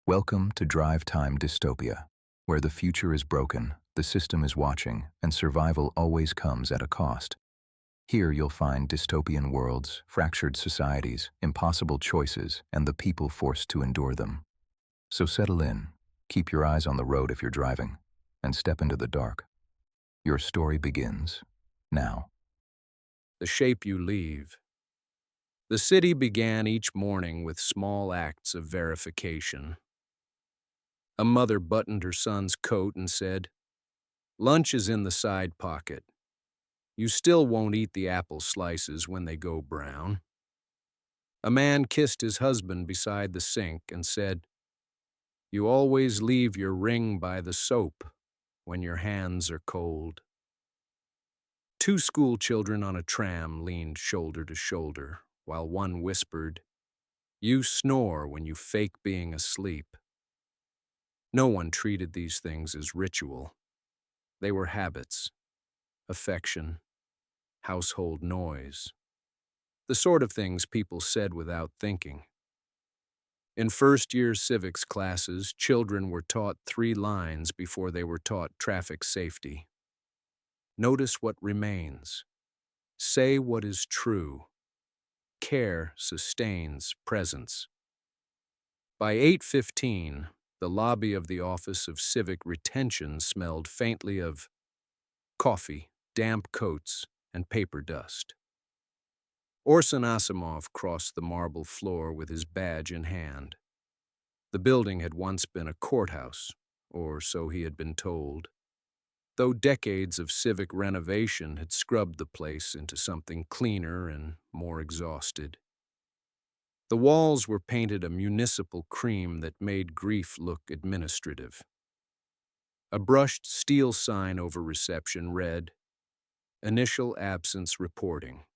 Welcome to Drive Time Dystopia, where the future is broken, the system is watching, and survival always comes at a cost. Here you'll find dystopian worlds, fractured societies, impossible choices, and the people forced to endure them. So settle in, keep your eyes on the road if you're driving, and step into the dark. Your story begins now. The shape you leave. The city began each morning with small acts of verification. A mother buttoned her son's coat and said, "Lunch is in the side pocket. You still won't eat the apple slices when they go brown." A man kissed his husband beside the sink and said, "You always leave your ring by the soap when your hands are cold." Two school children on a tram leaned shoulder to shoulder, while one whispered, "You snore when you fake being asleep." No one treated these things as ritual. They were habits, affection, household noise, the sort of things people said without thinking. In first-year civics classes, children were taught 3 lines before they were taught traffic safety. Notice what remains. Say what is true. Care sustains presence. By 8:15, the lobby of the Office of Civic Retention smelled faintly of coffee, damp coats, and paper dust. Orson Asimov crossed the marble floor with his badge in hand. The building had once been a courthouse, or so he had been told, though decades of civic renovation had scrubbed the place into something cleaner and more exhausted. The walls were painted a municipal cream that made grief look administrative. A brushed steel sign over reception read, "Initial absence reporting.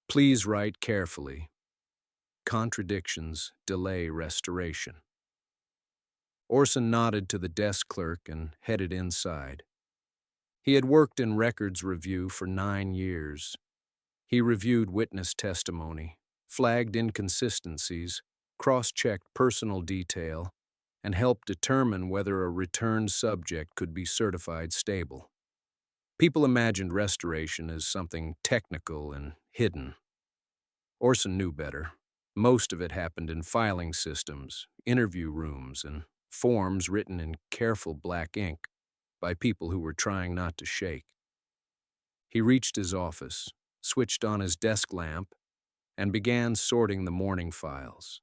Please write carefully. Contradictions delay restoration." Orson nodded to the desk clerk and headed inside. He had worked in records review for 9 years. He reviewed witness testimony, flagged inconsistencies, cross-checked personal detail, and helped determine whether a returned subject could be certified stable. People imagined restoration as something technical and hidden. Orson knew better. Most of it happened in filing systems, interview rooms, and forms written in careful black ink by people who were trying not to shake. He reached his office, switched on his desk lamp, and began sorting the morning files.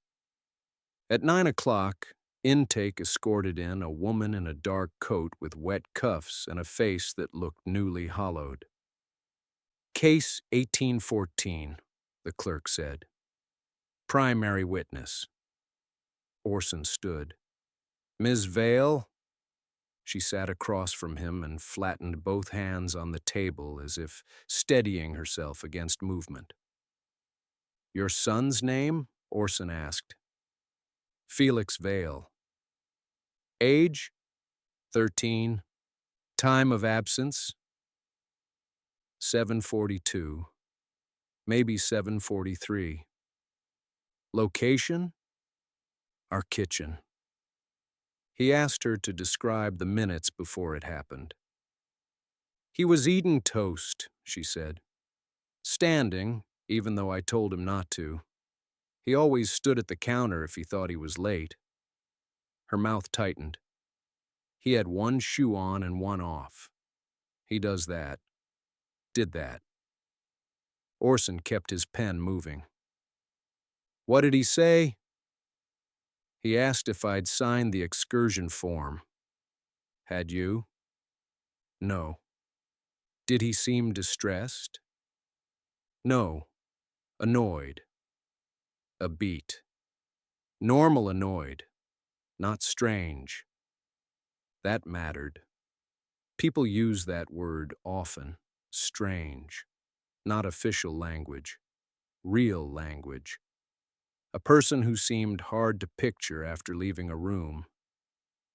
At 9 o'clock, intake escorted in a woman in a dark coat with wet cuffs and a face that looked newly hollowed. "Case 1814, the clerk said. "Primary witness." Orson stood. "Ms. Vale?" She sat across from him and flattened both hands on the table as if steadying herself against movement. "Your son's name?" Orson asked. "Felix Vale." "Age?" 13. "Time of absence?" 7:42. Maybe 7:43. "Location?" "Our kitchen." He asked her to describe the minutes before it happened. "He was eating toast," she said. "Standing, even though I told him not to. He always stood at the counter if he thought he was late." Her mouth tightened. "He had one shoe on and one off. He does that. Did that." Orson kept his pen moving. "What did he say?" "He asked if I'd signed the excursion form." "Had you?" "No." "Did he seem distressed?" "No. Annoyed." A beat. Normal annoyed. Not strange. That mattered. People use that word often. Strange. Not official language. Real language. A person who seemed hard to picture after leaving a room.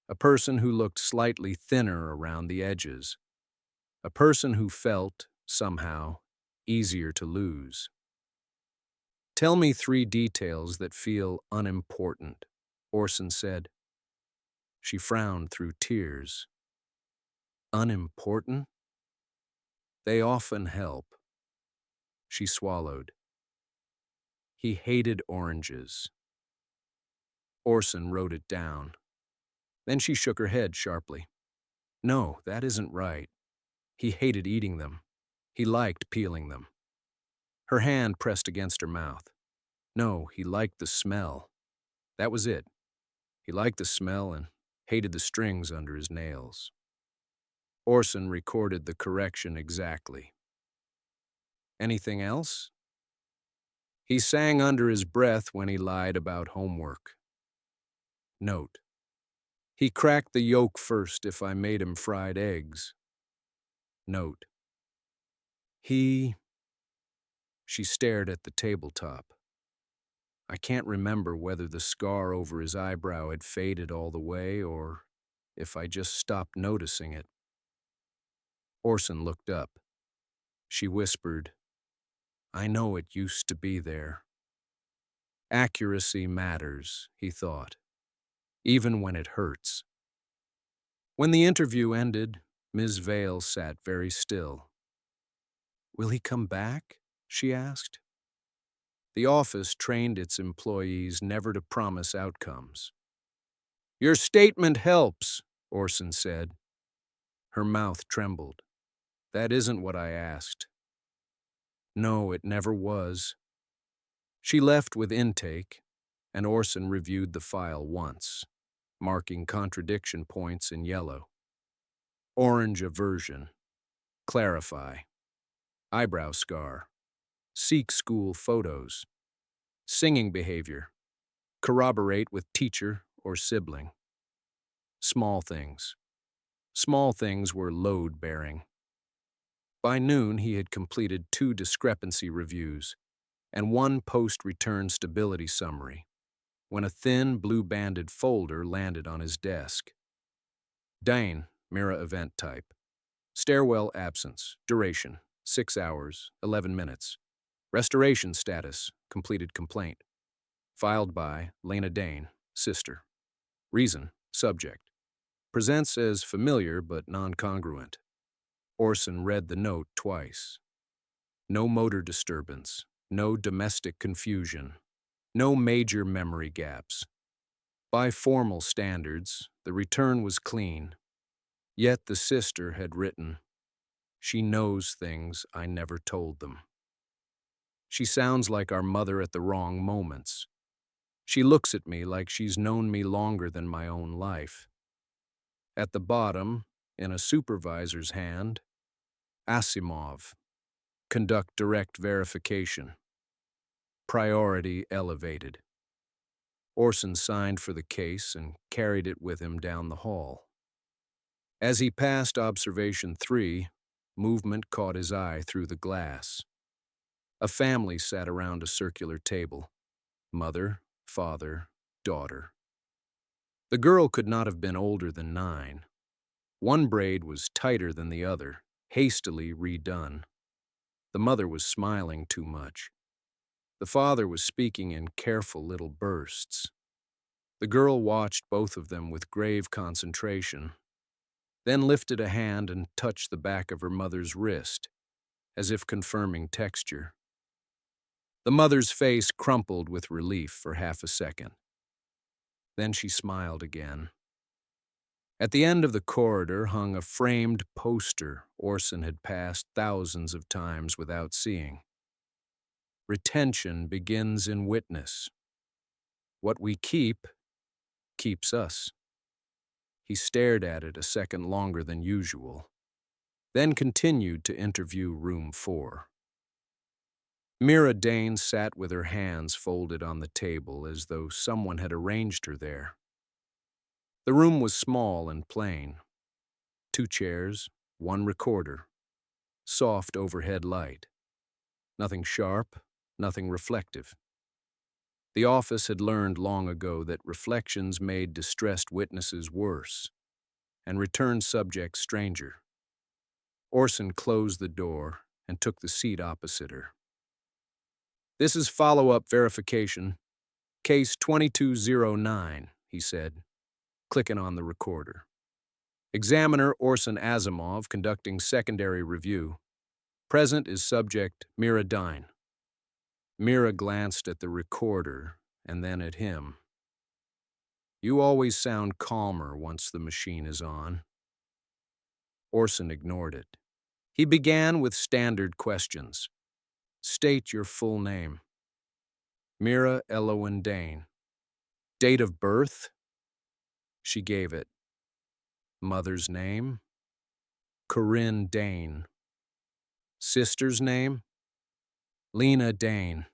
A person who looked slightly thinner around the edges. A person who felt, somehow, easier to lose. "Tell me 3 details that feel unimportant," Orson said. She frowned through tears. Unimportant? They often help. She swallowed. He hated oranges. Orson wrote it down. Then she shook her head sharply. No, that isn't right. He hated eating them. He liked peeling them. Her hand pressed against her mouth. No, he liked the smell. That was it. He liked the smell and hated the strings under his nails. Orson recorded the correction exactly. Anything else? He sang under his breath when he lied about homework. Note: he cracked the yolk first if I made him fried eggs. Note: She stared at the tabletop. I can't remember whether the scar over his eyebrow had faded all the way or if I just stopped noticing it. Orson looked up. She whispered, I know it used to be there. Accuracy matters, he thought, even when it hurts. When the interview ended, Ms. Vale sat very still. Will he come back? She asked. The office trained its employees never to promise outcomes. Your statement helps, Orson said. Her mouth trembled. That isn't what I asked. No, it never was. She left with intake, and Orson reviewed the file once, marking contradiction points in yellow. Orange aversion. Clarify. Eyebrow scar. Seek school photos. Singing behavior. Corroborate with teacher or sibling. Small things. Small things were load-bearing. By noon, he had completed 2 discrepancy reviews and 1 post-return stability summary when a thin, blue-banded folder landed on his desk. Dane, Mira event type. Stairwell absence, duration, 6 hours, 11 minutes. Restoration status, completed complaint. Filed by Lena Dane, sister. Reason, subject. Presents as familiar but non-congruent. Orson read the note twice. No motor disturbance, no domestic confusion, no major memory gaps. By formal standards, the return was clean. Yet the sister had written, she knows things I never told them. She sounds like our mother at the wrong moments. She looks at me like she's known me longer than my own life. At the bottom, in a supervisor's hand, Asimov. Conduct direct verification. Priority elevated. Orson signed for the case and carried it with him down the hall. As he passed observation 3, movement caught his eye through the glass. A family sat around a circular table. Mother, father, daughter. The girl could not have been older than 9. One braid was tighter than the other, hastily redone. The mother was smiling too much. The father was speaking in careful little bursts. The girl watched both of them with grave concentration, then lifted a hand and touched the back of her mother's wrist, as if confirming texture. The mother's face crumpled with relief for half a second. Then she smiled again. At the end of the corridor hung a framed poster Orson had passed thousands of times without seeing. Retention begins in witness. What we keep keeps us. He stared at it a second longer than usual, then continued to interview room 4. Mira Dane sat with her hands folded on the table as though someone had arranged her there. The room was small and plain. 2 chairs, 1 recorder, soft overhead light. Nothing sharp, nothing reflective. The office had learned long ago that reflections made distressed witnesses worse and returned subjects stranger. Orson closed the door and took the seat opposite her. This is follow-up verification. Case 2209, he said. clicking on the recorder. Examiner Orson Asimov conducting secondary review. Present is subject Mira Dine. Mira glanced at the recorder and then at him. You always sound calmer once the machine is on. Orson ignored it. He began with standard questions. State your full name. Mira Elowen Dane. Date of birth? She gave it. Mother's name? Corinne Dane. Sister's name? Lena Dane.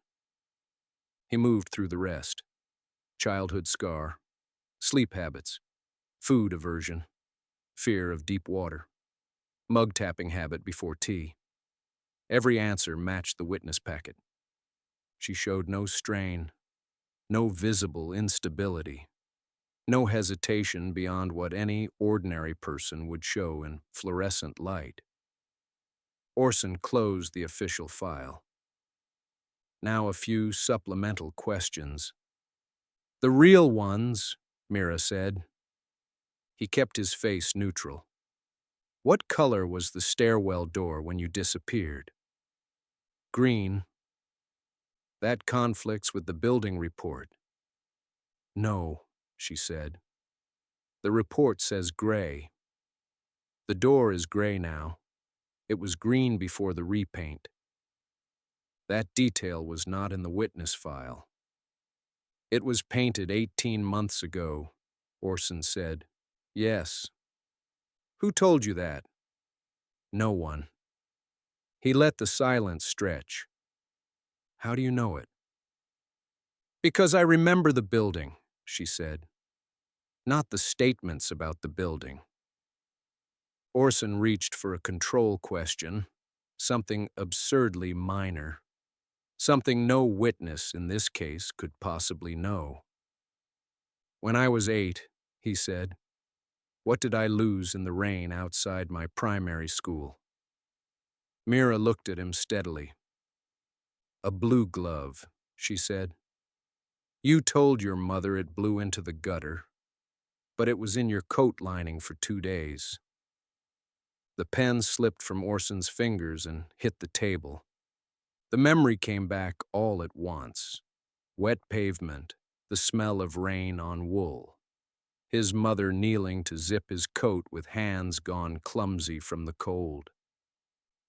He moved through the rest. Childhood scar. Sleep habits. Food aversion. Fear of deep water. Mug-tapping habit before tea. Every answer matched the witness packet. She showed no strain, no visible instability, no hesitation beyond what any ordinary person would show in fluorescent light. Orson closed the official file. Now a few supplemental questions. The real ones, Mira said. He kept his face neutral. What color was the stairwell door when you disappeared? Green. That conflicts with the building report. No, she said. The report says gray. The door is gray now. It was green before the repaint. That detail was not in the witness file. It was painted 18 months ago, Orson said. Yes. Who told you that? No one. He let the silence stretch. How do you know it? Because I remember the building, she said. Not the statements about the building. Orson reached for a control question, something absurdly minor, something no witness in this case could possibly know. When I was 8, he said, what did I lose in the rain outside my primary school? Mira looked at him steadily. A blue glove, she said. You told your mother it blew into the gutter, but it was in your coat lining for 2 days. The pen slipped from Orson's fingers and hit the table. The memory came back all at once. Wet pavement, the smell of rain on wool. His mother kneeling to zip his coat with hands gone clumsy from the cold.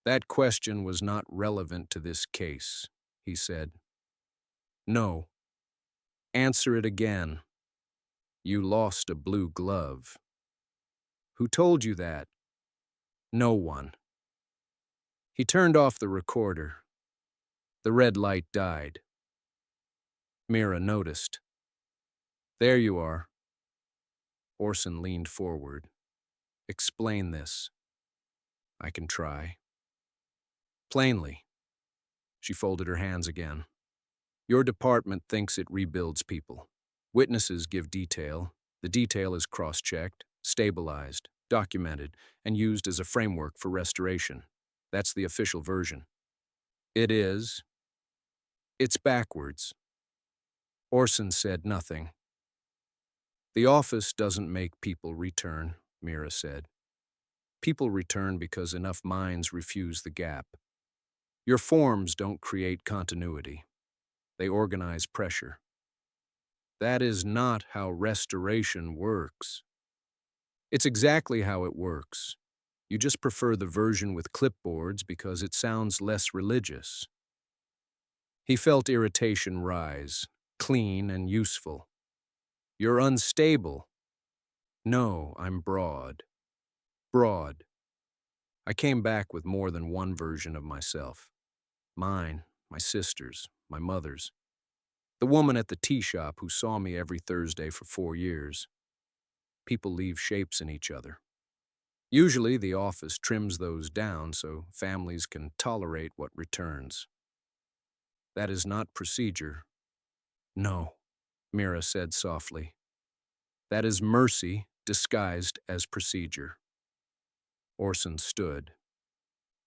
That question was not relevant to this case, he said. No. Answer it again. You lost a blue glove. Who told you that? No one. He turned off the recorder. The red light died. Mira noticed. There you are. Orson leaned forward. Explain this. I can try. Plainly. She folded her hands again. Your department thinks it rebuilds people. Witnesses give detail. The detail is cross-checked, stabilized, documented, and used as a framework for restoration. That's the official version. It is. It's backwards. Orson said nothing. The office doesn't make people return, Mira said. People return because enough minds refuse the gap. Your forms don't create continuity. They organize pressure. That is not how restoration works. It's exactly how it works. You just prefer the version with clipboards because it sounds less religious. He felt irritation rise, clean and useful. You're unstable. No, I'm broad. Broad. I came back with more than one version of myself. Mine, my sister's, my mother's. The woman at the tea shop who saw me every Thursday for 4 years. People leave shapes in each other. Usually the office trims those down so families can tolerate what returns. That is not procedure. No, Mira said softly. That is mercy disguised as procedure. Orson stood.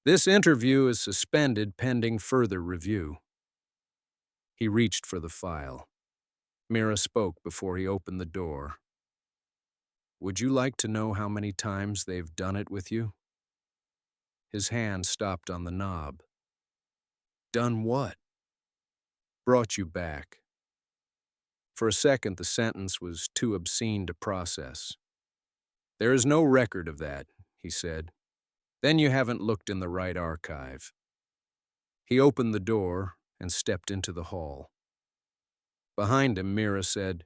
This interview is suspended pending further review. He reached for the file. Mira spoke before he opened the door. Would you like to know how many times they've done it with you? His hand stopped on the knob. Done what? Brought you back. For a second, the sentence was too obscene to process. There is no record of that, he said. Then you haven't looked in the right archive. He opened the door and stepped into the hall. Behind him, Mira said,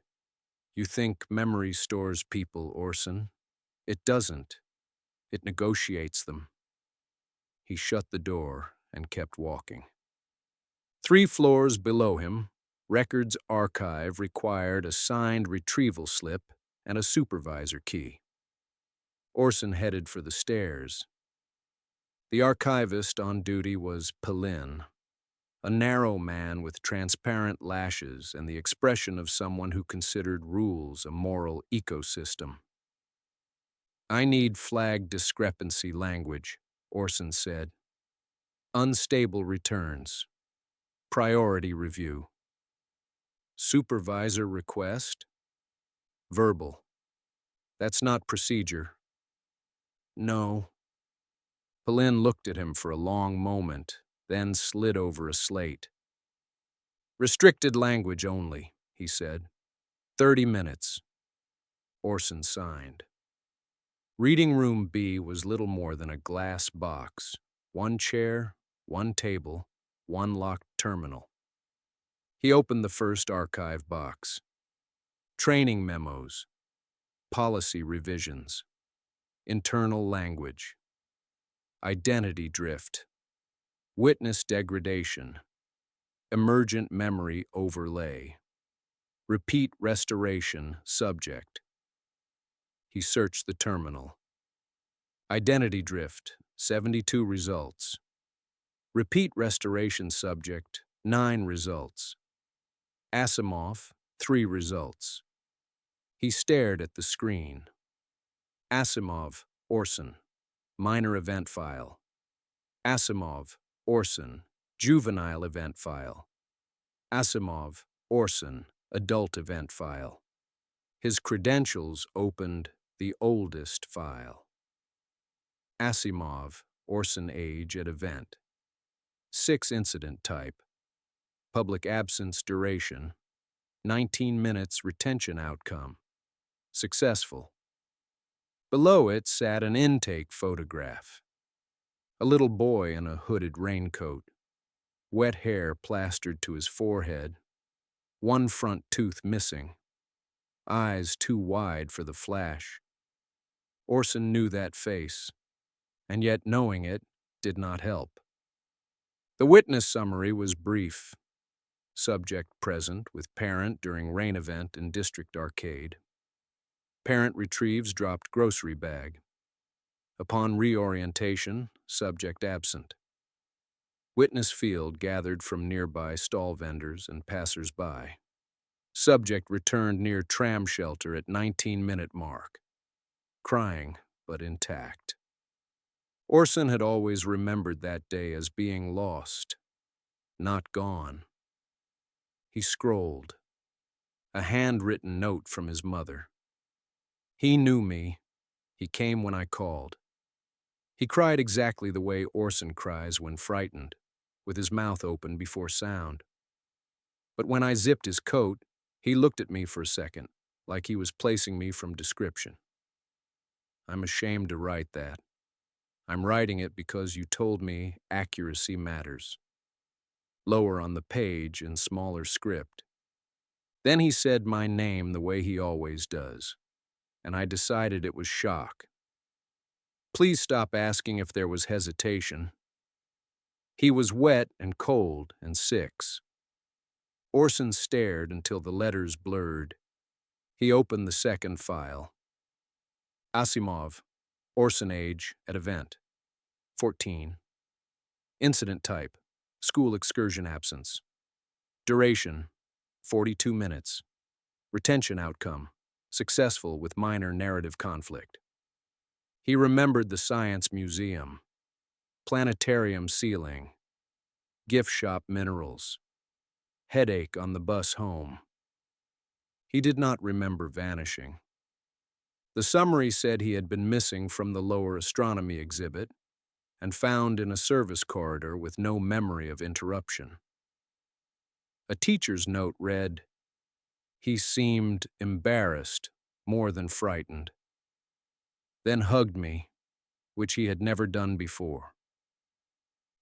You think memory stores people, Orson? It doesn't. It negotiates them. He shut the door and kept walking. 3 floors below him, Records Archive required a signed retrieval slip and a supervisor key. Orson headed for the stairs. The archivist on duty was Pelin, a narrow man with transparent lashes and the expression of someone who considered rules a moral ecosystem. I need flag discrepancy language, Orson said. Unstable returns. Priority review. Supervisor request? Verbal. That's not procedure. No. Pelin looked at him for a long moment, then slid over a slate. Restricted language only, he said. 30 minutes. Orson signed. Reading room B was little more than a glass box. 1 chair, 1 table, 1 locked terminal. He opened the first archive box. Training memos. Policy revisions. Internal language. Identity drift. Witness degradation. Emergent memory overlay. Repeat restoration subject. He searched the terminal. Identity drift, 72 results. Repeat restoration subject, 9 results. Asimov, 3 results. He stared at the screen. Asimov, Orson, minor event file. Asimov, Orson, juvenile event file. Asimov, Orson, adult event file. His credentials opened the oldest file. Asimov, Orson age at event. 6 incident type. Public absence duration. 19 minutes retention outcome. Successful. Below it sat an intake photograph. A little boy in a hooded raincoat. Wet hair plastered to his forehead. 1 front tooth missing. Eyes too wide for the flash. Orson knew that face, and yet knowing it did not help. The witness summary was brief. Subject present with parent during rain event in District Arcade. Parent retrieves dropped grocery bag. Upon reorientation, subject absent. Witness field gathered from nearby stall vendors and passers-by. Subject returned near tram shelter at 19-minute mark. Crying, but intact. Orson had always remembered that day as being lost, not gone. He scrolled. A handwritten note from his mother. He knew me. He came when I called. He cried exactly the way Orson cries when frightened, with his mouth open before sound. But when I zipped his coat, he looked at me for a second, like he was placing me from description. I'm ashamed to write that. I'm writing it because you told me accuracy matters. Lower on the page in smaller script. Then he said my name the way he always does, and I decided it was shock. Please stop asking if there was hesitation. He was wet and cold and 6. Orson stared until the letters blurred. He opened the second file. Asimov, Orson age at event, 14. Incident type, school excursion absence. Duration, 42 minutes. Retention outcome, successful with minor narrative conflict. He remembered the science museum, planetarium ceiling, gift shop minerals, headache on the bus home. He did not remember vanishing. The summary said he had been missing from the lower astronomy exhibit and found in a service corridor with no memory of interruption. A teacher's note read, "He seemed embarrassed, more than frightened," then hugged me, which he had never done before.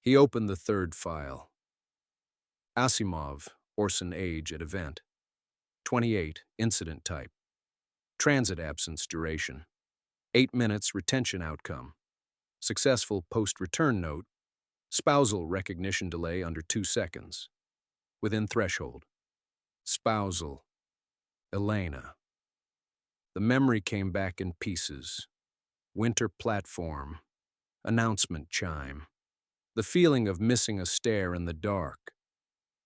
He opened the third file. Asimov, Orson age at event. 28, incident type. Transit absence duration. 8 minutes retention outcome. Successful post-return note. Spousal recognition delay under 2 seconds. Within threshold. Spousal. Elena. The memory came back in pieces. Winter platform. Announcement chime. The feeling of missing a stair in the dark.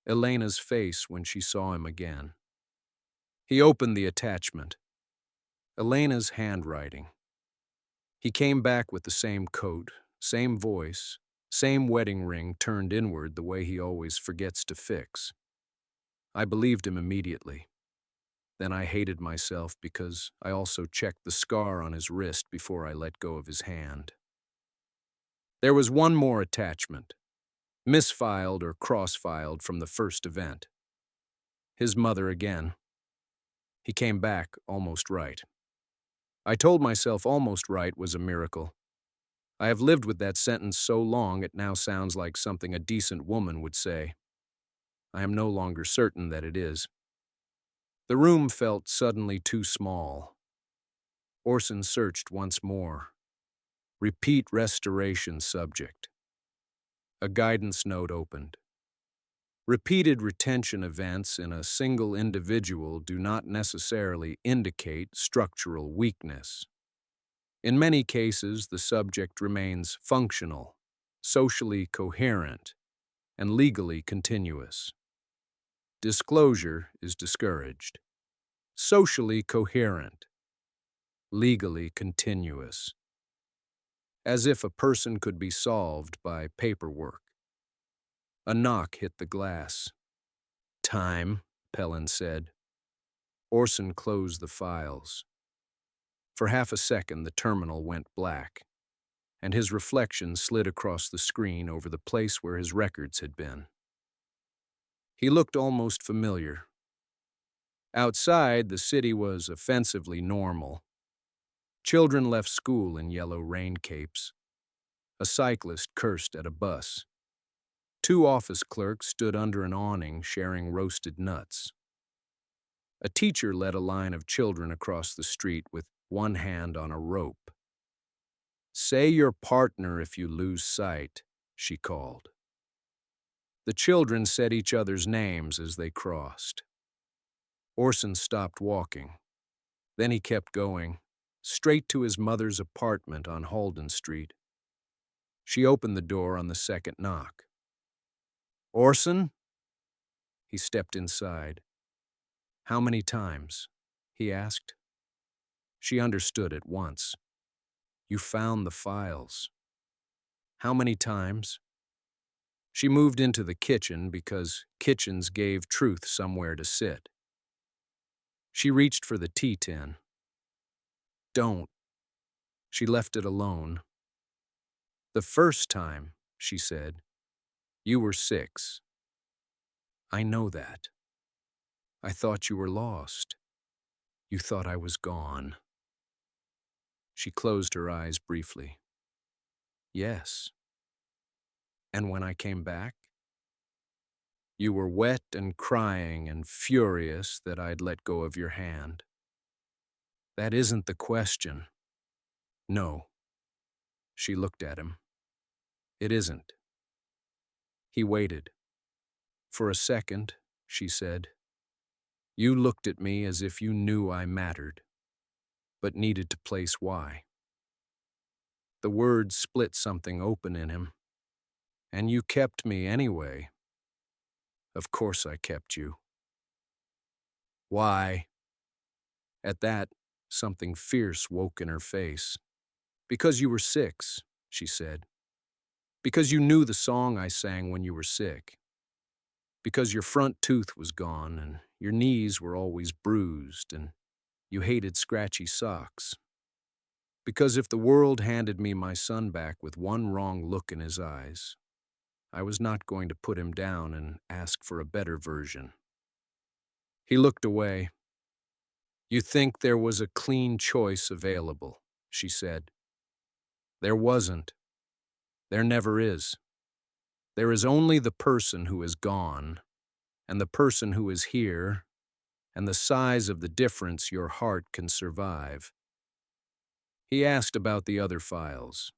Elena's face when she saw him again. He opened the attachment. Elena's handwriting. He came back with the same coat, same voice, same wedding ring turned inward the way he always forgets to fix. I believed him immediately. Then I hated myself because I also checked the scar on his wrist before I let go of his hand. There was one more attachment, misfiled or cross-filed from the first event. His mother again. He came back almost right. I told myself almost right was a miracle. I have lived with that sentence so long it now sounds like something a decent woman would say. I am no longer certain that it is. The room felt suddenly too small. Orson searched once more. Repeat restoration subject. A guidance note opened. Repeated retention events in a single individual do not necessarily indicate structural weakness. In many cases, the subject remains functional, socially coherent, and legally continuous. Disclosure is discouraged. Socially coherent, legally continuous. As if a person could be solved by paperwork. A knock hit the glass. "Time," Pellin said. Orson closed the files. For half a second, the terminal went black, and his reflection slid across the screen over the place where his records had been. He looked almost familiar. Outside, the city was offensively normal. Children left school in yellow rain capes. A cyclist cursed at a bus. 2 office clerks stood under an awning sharing roasted nuts. A teacher led a line of children across the street with one hand on a rope. "Say your partner if you lose sight," she called. The children said each other's names as they crossed. Orson stopped walking. Then he kept going, straight to his mother's apartment on Halden Street. She opened the door on the second knock. "Orson?" He stepped inside. "How many times?" he asked. She understood at once. "You found the files." "How many times?" She moved into the kitchen because kitchens gave truth somewhere to sit. She reached for the tea tin. "Don't." She left it alone. "The first time," she said, "you were 6. I know that. I thought you were lost. You thought I was gone." She closed her eyes briefly. "Yes. And when I came back? You were wet and crying and furious that I'd let go of your hand. That isn't the question." "No." She looked at him. "It isn't." He waited. "For a second," she said, "you looked at me as if you knew I mattered, but needed to place why." The words split something open in him. "And you kept me anyway." "Of course I kept you." "Why?" At that, something fierce woke in her face. "Because you were 6, she said. "Because you knew the song I sang when you were sick. Because your front tooth was gone and your knees were always bruised and you hated scratchy socks. Because if the world handed me my son back with one wrong look in his eyes, I was not going to put him down and ask for a better version. He looked away. You think there was a clean choice available, she said. There wasn't. There never is. There is only the person who is gone, and the person who is here, and the size of the difference your heart can survive. He asked about the other files.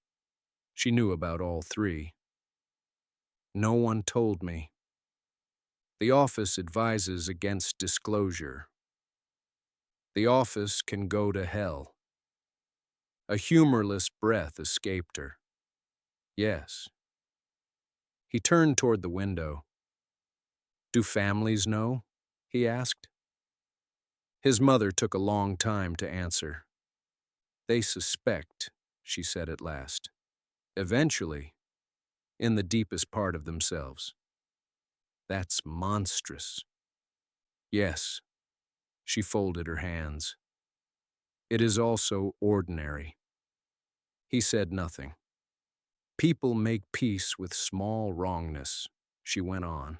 She knew about all three. No one told me. The office advises against disclosure. The office can go to hell. A humorless breath escaped her. Yes. He turned toward the window. Do families know? He asked. His mother took a long time to answer. They suspect, she said at last. Eventually, in the deepest part of themselves. That's monstrous. Yes. She folded her hands. It is also ordinary. He said nothing. People make peace with small wrongness, she went on.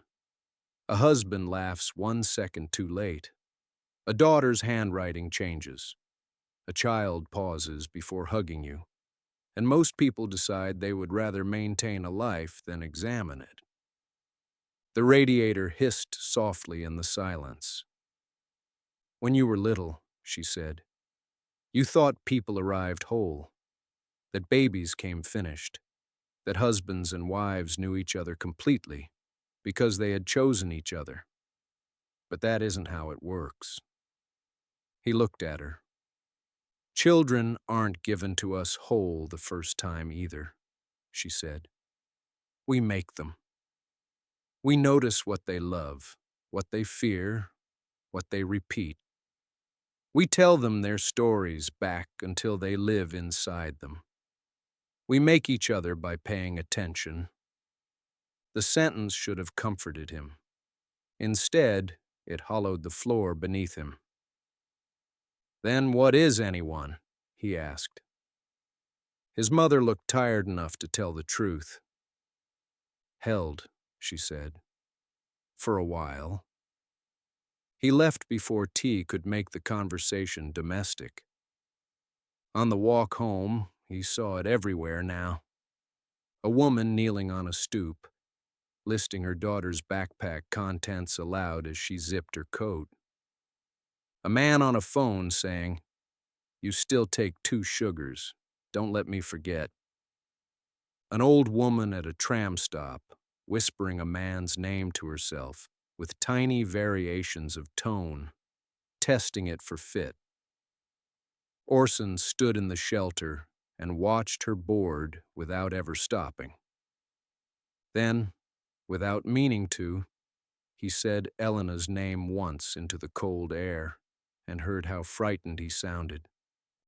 A husband laughs 1 second too late. A daughter's handwriting changes. A child pauses before hugging you. And most people decide they would rather maintain a life than examine it. The radiator hissed softly in the silence. When you were little, she said, you thought people arrived whole, that babies came finished, that husbands and wives knew each other completely because they had chosen each other. But that isn't how it works. He looked at her. Children aren't given to us whole the first time either, she said. We make them. We notice what they love, what they fear, what they repeat. We tell them their stories back until they live inside them. We make each other by paying attention. The sentence should have comforted him. Instead, it hollowed the floor beneath him. Then what is anyone? He asked. His mother looked tired enough to tell the truth. Held, she said. For a while. He left before tea could make the conversation domestic. On the walk home, he saw it everywhere now. A woman kneeling on a stoop, listing her daughter's backpack contents aloud as she zipped her coat. A man on a phone saying, "You still take 2 sugars. Don't let me forget." An old woman at a tram stop, whispering a man's name to herself with tiny variations of tone, testing it for fit. Orson stood in the shelter and watched her board without ever stopping. Then, without meaning to, he said Elena's name once into the cold air and heard how frightened he sounded.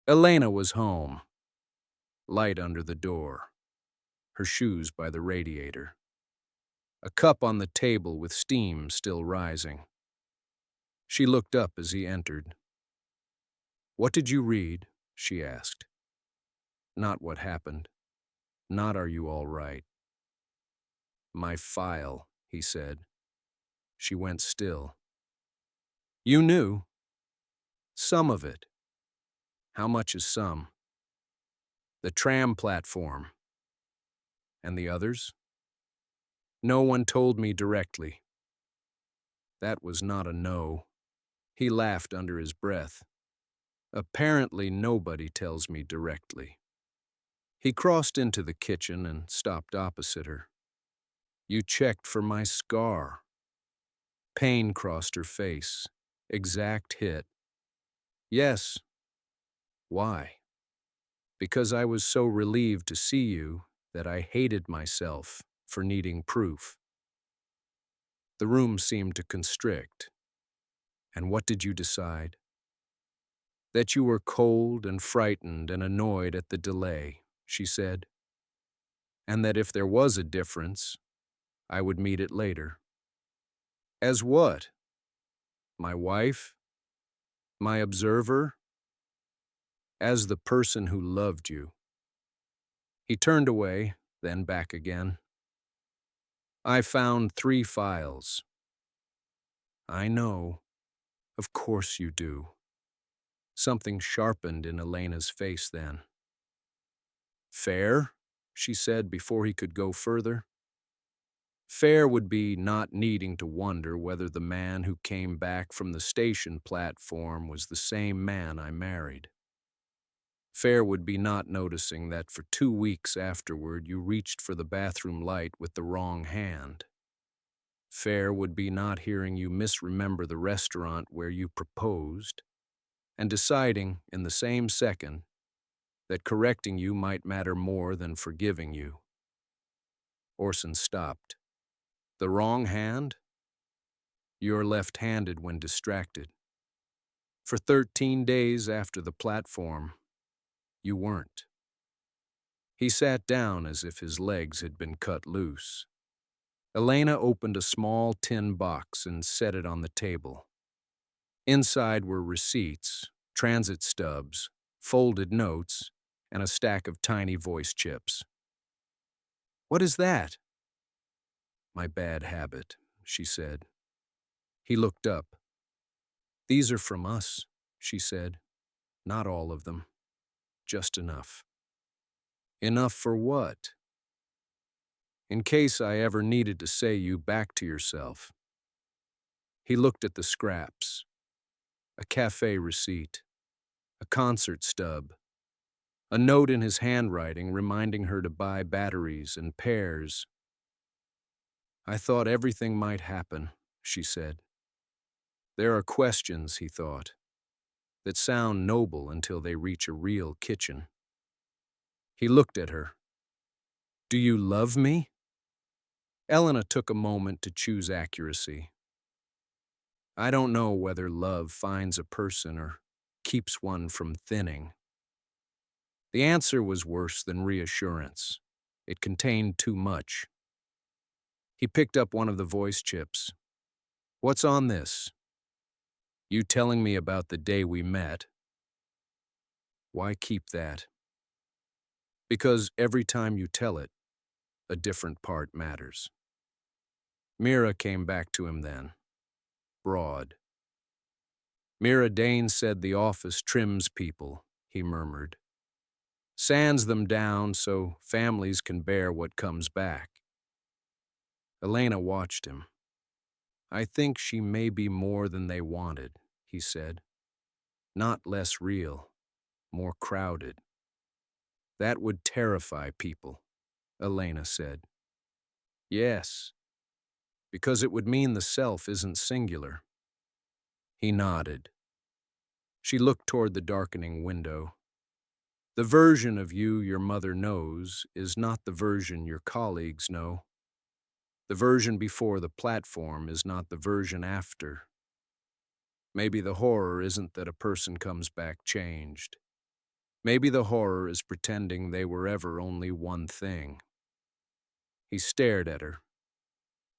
Elena was home, light under the door, her shoes by the radiator. A cup on the table with steam still rising. She looked up as he entered. What did you read? She asked. Not what happened. Not are you all right. My file, he said. She went still. You knew. Some of it. How much is some? The tram platform. And the others? No one told me directly. That was not a no. He laughed under his breath. Apparently nobody tells me directly. He crossed into the kitchen and stopped opposite her. You checked for my scar. Pain crossed her face. Exact hit. Yes. Why? Because I was so relieved to see you that I hated myself for needing proof. The room seemed to constrict. And what did you decide? That you were cold and frightened and annoyed at the delay, she said. And that if there was a difference, I would meet it later. As what? My wife? My observer? as the person who loved you. He turned away, then back again. I found 3 files. I know. Of course you do. Something sharpened in Elena's face then. Fair? She said before he could go further. Fair would be not needing to wonder whether the man who came back from the station platform was the same man I married. Fair would be not noticing that for 2 weeks afterward you reached for the bathroom light with the wrong hand. Fair would be not hearing you misremember the restaurant where you proposed, and deciding, in the same second, that correcting you might matter more than forgiving you. Orson stopped. The wrong hand? You're left-handed when distracted. For 13 days after the platform, you weren't. He sat down as if his legs had been cut loose. Elena opened a small tin box and set it on the table. Inside were receipts, transit stubs, folded notes, and a stack of tiny voice chips. What is that? My bad habit, she said. He looked up. These are from us, she said. Not all of them. Just enough. Enough for what? In case I ever needed to say you back to yourself. He looked at the scraps. A cafe receipt. A concert stub. A note in his handwriting reminding her to buy batteries and pears. I thought everything might happen, she said. There are questions, he thought, that sound noble until they reach a real kitchen. He looked at her. Do you love me? Elena took a moment to choose accuracy. I don't know whether love finds a person or keeps one from thinning. The answer was worse than reassurance. It contained too much. He picked up one of the voice chips. What's on this? You telling me about the day we met. Why keep that? Because every time you tell it, a different part matters. Mira came back to him then, broad. Mira Dane said the office trims people, he murmured. Sands them down so families can bear what comes back. Elena watched him. I think she may be more than they wanted, he said. Not less real, more crowded. That would terrify people, Elena said. Yes, because it would mean the self isn't singular. He nodded. She looked toward the darkening window. The version of you your mother knows is not the version your colleagues know. The version before the platform is not the version after. Maybe the horror isn't that a person comes back changed. Maybe the horror is pretending they were ever only one thing. He stared at her.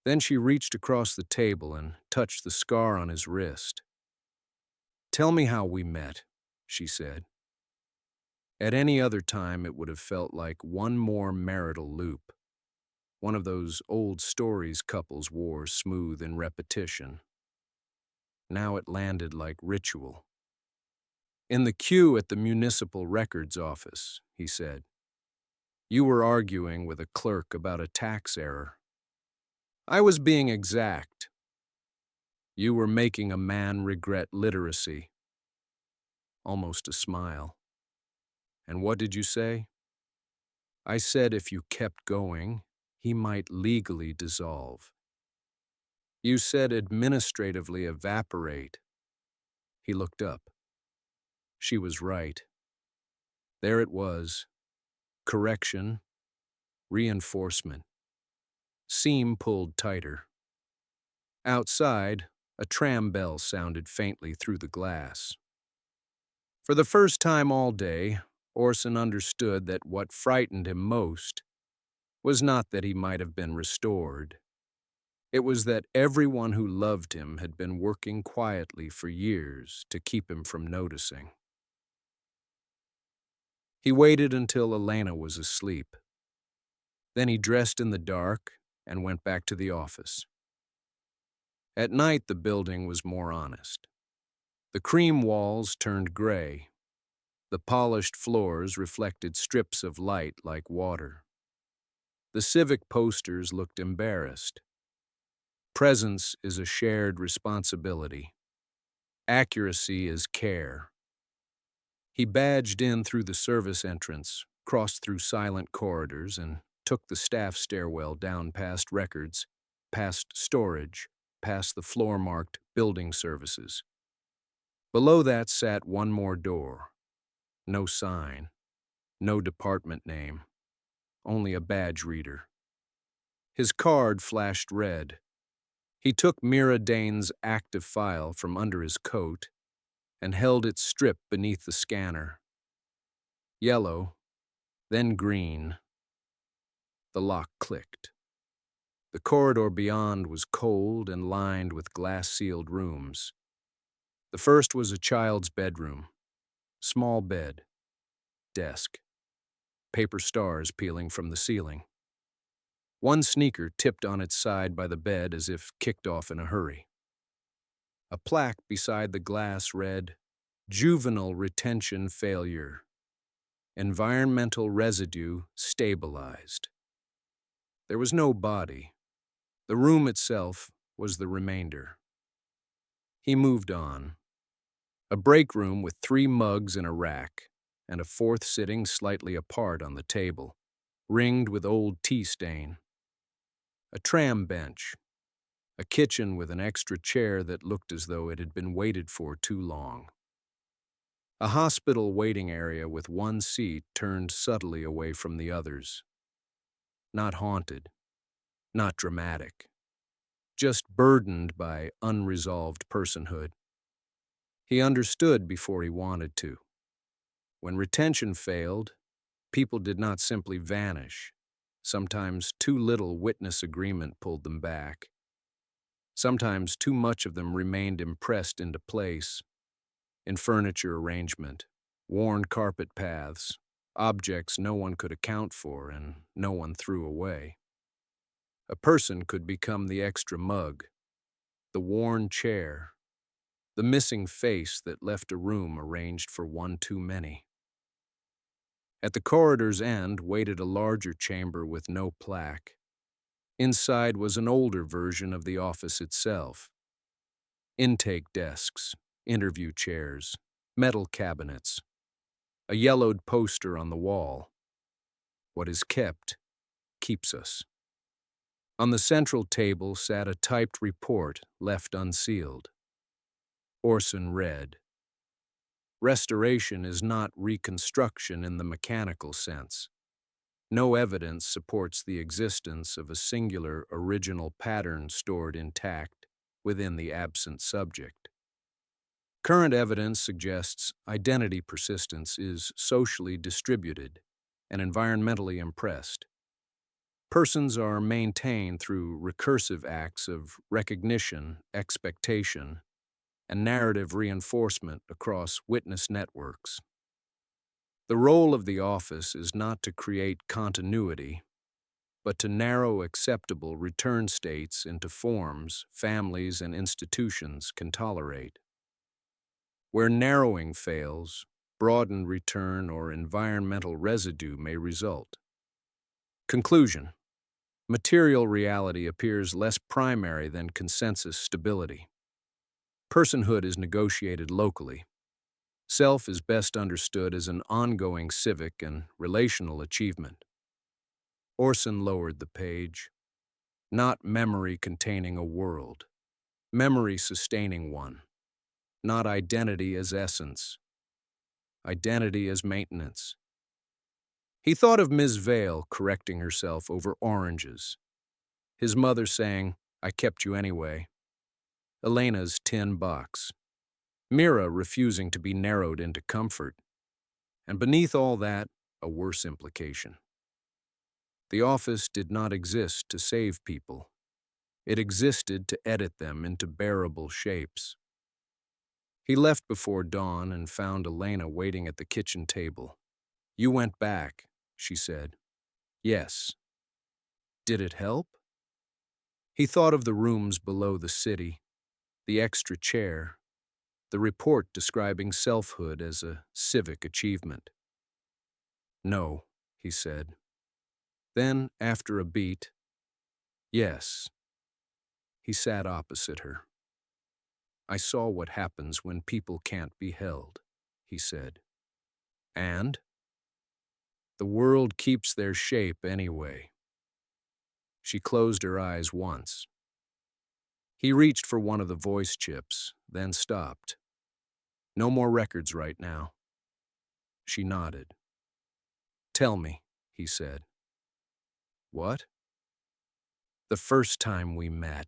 Then she reached across the table and touched the scar on his wrist. Tell me how we met, she said. At any other time, it would have felt like one more marital loop. One of those old stories couples wore smooth in repetition. Now it landed like ritual. In the queue at the municipal records office, he said. You were arguing with a clerk about a tax error. I was being exact. You were making a man regret literacy. Almost a smile. And what did you say? I said if you kept going, he might legally dissolve. You said administratively evaporate. He looked up. She was right. There it was. Correction. Reinforcement. Seam pulled tighter. Outside, a tram bell sounded faintly through the glass. For the first time all day, Orson understood that what frightened him most was not that he might have been restored. It was that everyone who loved him had been working quietly for years to keep him from noticing. He waited until Elena was asleep. Then he dressed in the dark and went back to the office. At night, the building was more honest. The cream walls turned gray. The polished floors reflected strips of light like water. The civic posters looked embarrassed. Presence is a shared responsibility. Accuracy is care. He badged in through the service entrance, crossed through silent corridors, and took the staff stairwell down past records, past storage, past the floor marked building services. Below that sat one more door. No sign, no department name, only a badge reader. His card flashed red. He took Mira Dane's active file from under his coat and held it stripped beneath the scanner. Yellow, then green. The lock clicked. The corridor beyond was cold and lined with glass-sealed rooms. The first was a child's bedroom. Small bed. Desk. Paper stars peeling from the ceiling. One sneaker tipped on its side by the bed as if kicked off in a hurry. A plaque beside the glass read, "Juvenile retention failure. Environmental residue stabilized." There was no body. The room itself was the remainder. He moved on. A break room with 3 mugs in a rack, and a fourth sitting slightly apart on the table, ringed with old tea stain. A tram bench. A kitchen with an extra chair that looked as though it had been waited for too long. A hospital waiting area with one seat turned subtly away from the others. Not haunted, not dramatic, just burdened by unresolved personhood. He understood before he wanted to. When retention failed, people did not simply vanish. Sometimes too little witness agreement pulled them back. Sometimes too much of them remained impressed into place, in furniture arrangement, worn carpet paths, objects no one could account for and no one threw away. A person could become the extra mug, the worn chair, the missing face that left a room arranged for one too many. At the corridor's end waited a larger chamber with no plaque. Inside was an older version of the office itself. Intake desks, interview chairs, metal cabinets, a yellowed poster on the wall. What is kept, keeps us. On the central table sat a typed report left unsealed. Orson read, "Restoration is not reconstruction in the mechanical sense. No evidence supports the existence of a singular original pattern stored intact within the absent subject. Current evidence suggests identity persistence is socially distributed and environmentally impressed. Persons are maintained through recursive acts of recognition, expectation, and narrative reinforcement across witness networks. The role of the office is not to create continuity, but to narrow acceptable return states into forms families and institutions can tolerate. Where narrowing fails, broadened return or environmental residue may result. Conclusion: material reality appears less primary than consensus stability. Personhood is negotiated locally. Self is best understood as an ongoing civic and relational achievement. Orson lowered the page. Not memory containing a world, memory sustaining one. Not identity as essence, identity as maintenance. He thought of Ms. Vale correcting herself over oranges. His mother saying, "I kept you anyway." Elena's tin box. Mira refusing to be narrowed into comfort. And beneath all that, a worse implication. The office did not exist to save people. It existed to edit them into bearable shapes. He left before dawn and found Elena waiting at the kitchen table. You went back, she said. Yes. Did it help? He thought of the rooms below the city, the extra chair, the report describing selfhood as a civic achievement. No, he said. Then, after a beat, yes. He sat opposite her. I saw what happens when people can't be held, he said. And? The world keeps their shape anyway. She closed her eyes once. He reached for one of the voice chips, then stopped. No more records right now. She nodded. Tell me, he said. What? The first time we met.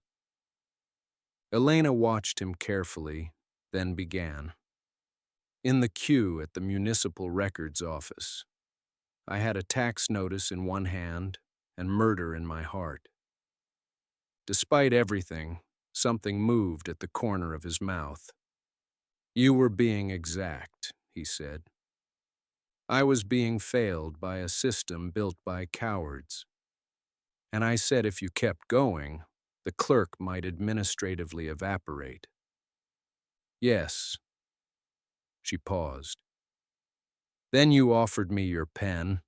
Elena watched him carefully, then began. In the queue at the municipal records office, I had a tax notice in one hand and murder in my heart. Despite everything, something moved at the corner of his mouth. You were being exact, he said. I was being failed by a system built by cowards. And I said if you kept going, the clerk might administratively evaporate. Yes. She paused. Then you offered me your pen.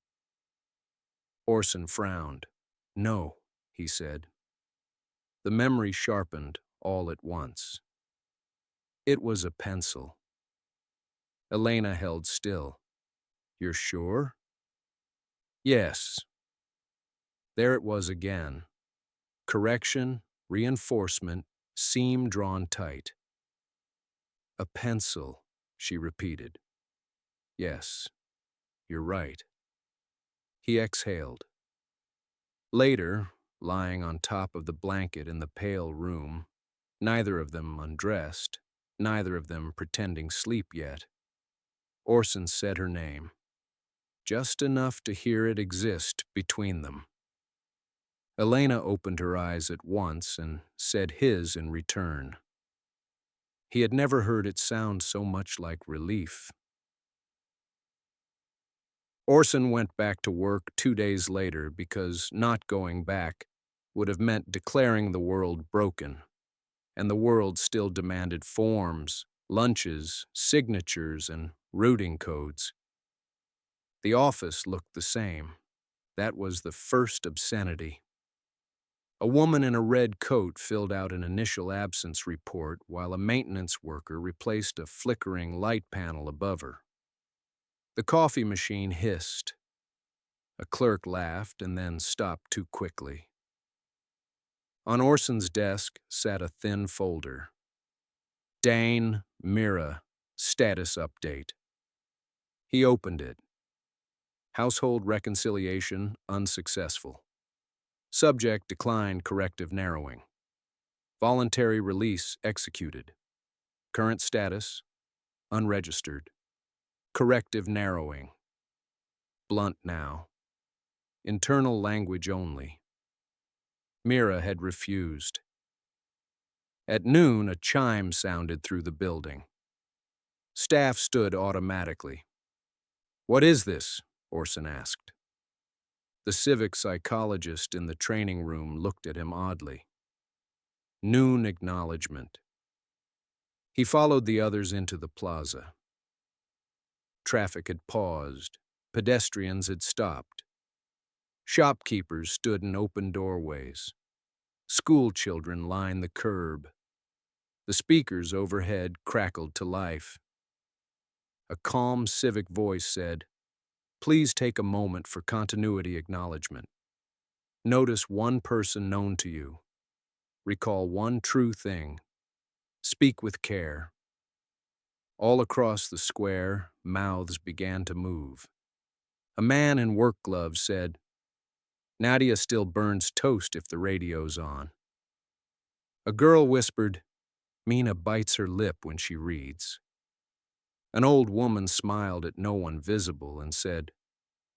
Orson frowned. No, he said. The memory sharpened all at once. It was a pencil. Elena held still. You're sure? Yes. There it was again. Correction, reinforcement, seam drawn tight. A pencil, she repeated. Yes, you're right. He exhaled. Later, lying on top of the blanket in the pale room, neither of them undressed, neither of them pretending sleep yet, Orson said her name, just enough to hear it exist between them. Elena opened her eyes at once and said his in return. He had never heard it sound so much like relief. Orson went back to work 2 days later because not going back would have meant declaring the world broken, and the world still demanded forms, lunches, signatures, and routing codes. The office looked the same. That was the first obscenity. A woman in a red coat filled out an initial absence report while a maintenance worker replaced a flickering light panel above her. The coffee machine hissed. A clerk laughed and then stopped too quickly. On Orson's desk sat a thin folder. Dane, Mira, status update. He opened it. Household reconciliation unsuccessful. Subject declined corrective narrowing. Voluntary release executed. Current status unregistered. Corrective narrowing. Blunt now. Internal language only. Mira had refused. At noon, a chime sounded through the building. Staff stood automatically. What is this? Orson asked. The civic psychologist in the training room looked at him oddly. Noon acknowledgement. He followed the others into the plaza. Traffic had paused. Pedestrians had stopped. Shopkeepers stood in open doorways. School children lined the curb. The speakers overhead crackled to life. A calm civic voice said, "Please take a moment for continuity acknowledgement. Notice one person known to you. Recall one true thing. Speak with care." All across the square, mouths began to move. A man in work gloves said, "Nadia still burns toast if the radio's on." A girl whispered, "Mina bites her lip when she reads." An old woman smiled at no one visible and said,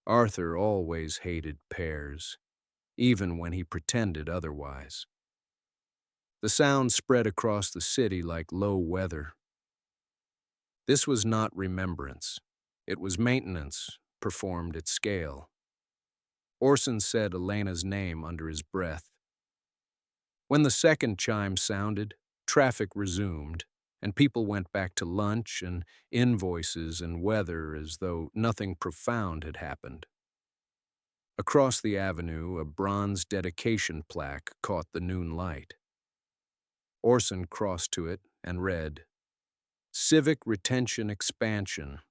"Arthur always hated pears, even when he pretended otherwise." The sound spread across the city like low weather. This was not remembrance. It was maintenance, performed at scale. Orson said Elena's name under his breath. When the second chime sounded, traffic resumed, and people went back to lunch and invoices and weather as though nothing profound had happened. Across the avenue, a bronze dedication plaque caught the noon light. Orson crossed to it and read, "Civic Retention Expansion.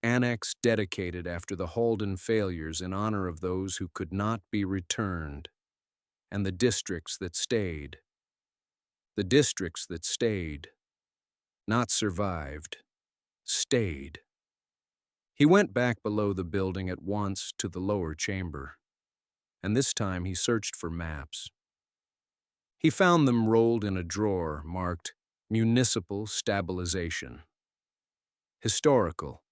Annex dedicated after the Halden failures in honor of those who could not be returned, and the districts that stayed. The districts that stayed. Not survived. Stayed." He went back below the building at once to the lower chamber, and this time he searched for maps. He found them rolled in a drawer marked Municipal Stabilization. Historical.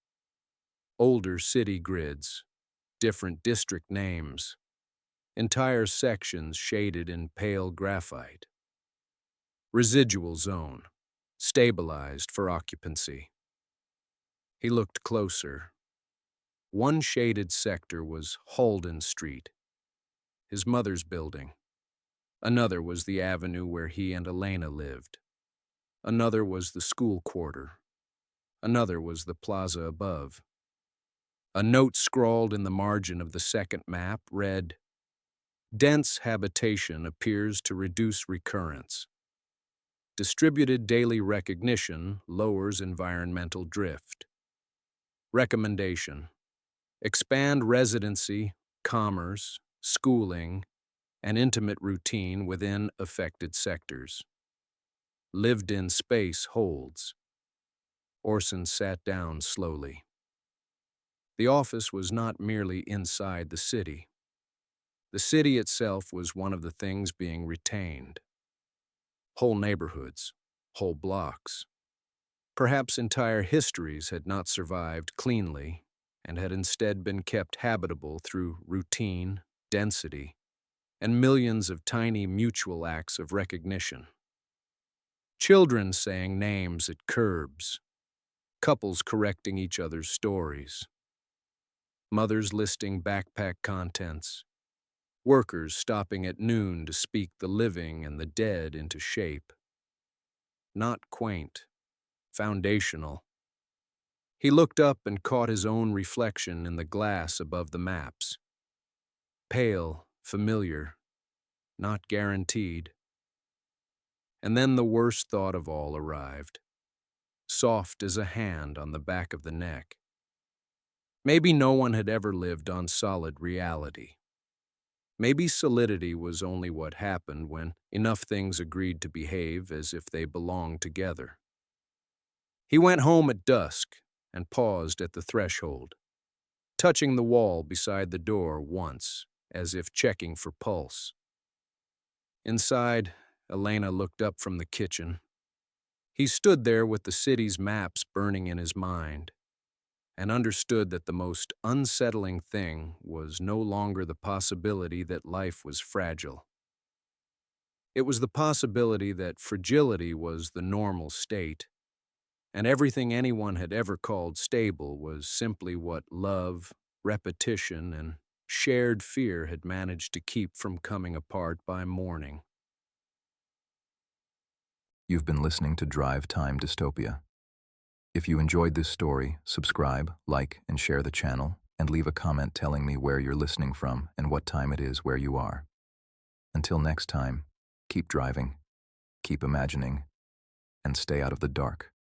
Older city grids, different district names, entire sections shaded in pale graphite. Residual zone, stabilized for occupancy. He looked closer. One shaded sector was Halden Street, his mother's building. Another was the avenue where he and Elena lived. Another was the school quarter. Another was the plaza above. A note scrawled in the margin of the second map read, "Dense habitation appears to reduce recurrence. Distributed daily recognition lowers environmental drift. Recommendation: expand residency, commerce, schooling, and intimate routine within affected sectors. Lived-in space holds." Orson sat down slowly. The office was not merely inside the city. The city itself was one of the things being retained. Whole neighborhoods, whole blocks. Perhaps entire histories had not survived cleanly and had instead been kept habitable through routine, density, and millions of tiny mutual acts of recognition. Children saying names at curbs, couples correcting each other's stories, mothers listing backpack contents, workers stopping at noon to speak the living and the dead into shape. Not quaint, foundational. He looked up and caught his own reflection in the glass above the maps. Pale, familiar, not guaranteed. And then the worst thought of all arrived, soft as a hand on the back of the neck. Maybe no one had ever lived on solid reality. Maybe solidity was only what happened when enough things agreed to behave as if they belonged together. He went home at dusk and paused at the threshold, touching the wall beside the door once, as if checking for pulse. Inside, Elena looked up from the kitchen. He stood there with the city's maps burning in his mind, and understood that the most unsettling thing was no longer the possibility that life was fragile. It was the possibility that fragility was the normal state, and everything anyone had ever called stable was simply what love, repetition, and shared fear had managed to keep from coming apart by morning. You've been listening to Drive Time Dystopia. If you enjoyed this story, subscribe, like, and share the channel, and leave a comment telling me where you're listening from and what time it is where you are. Until next time, keep driving, keep imagining, and stay out of the dark.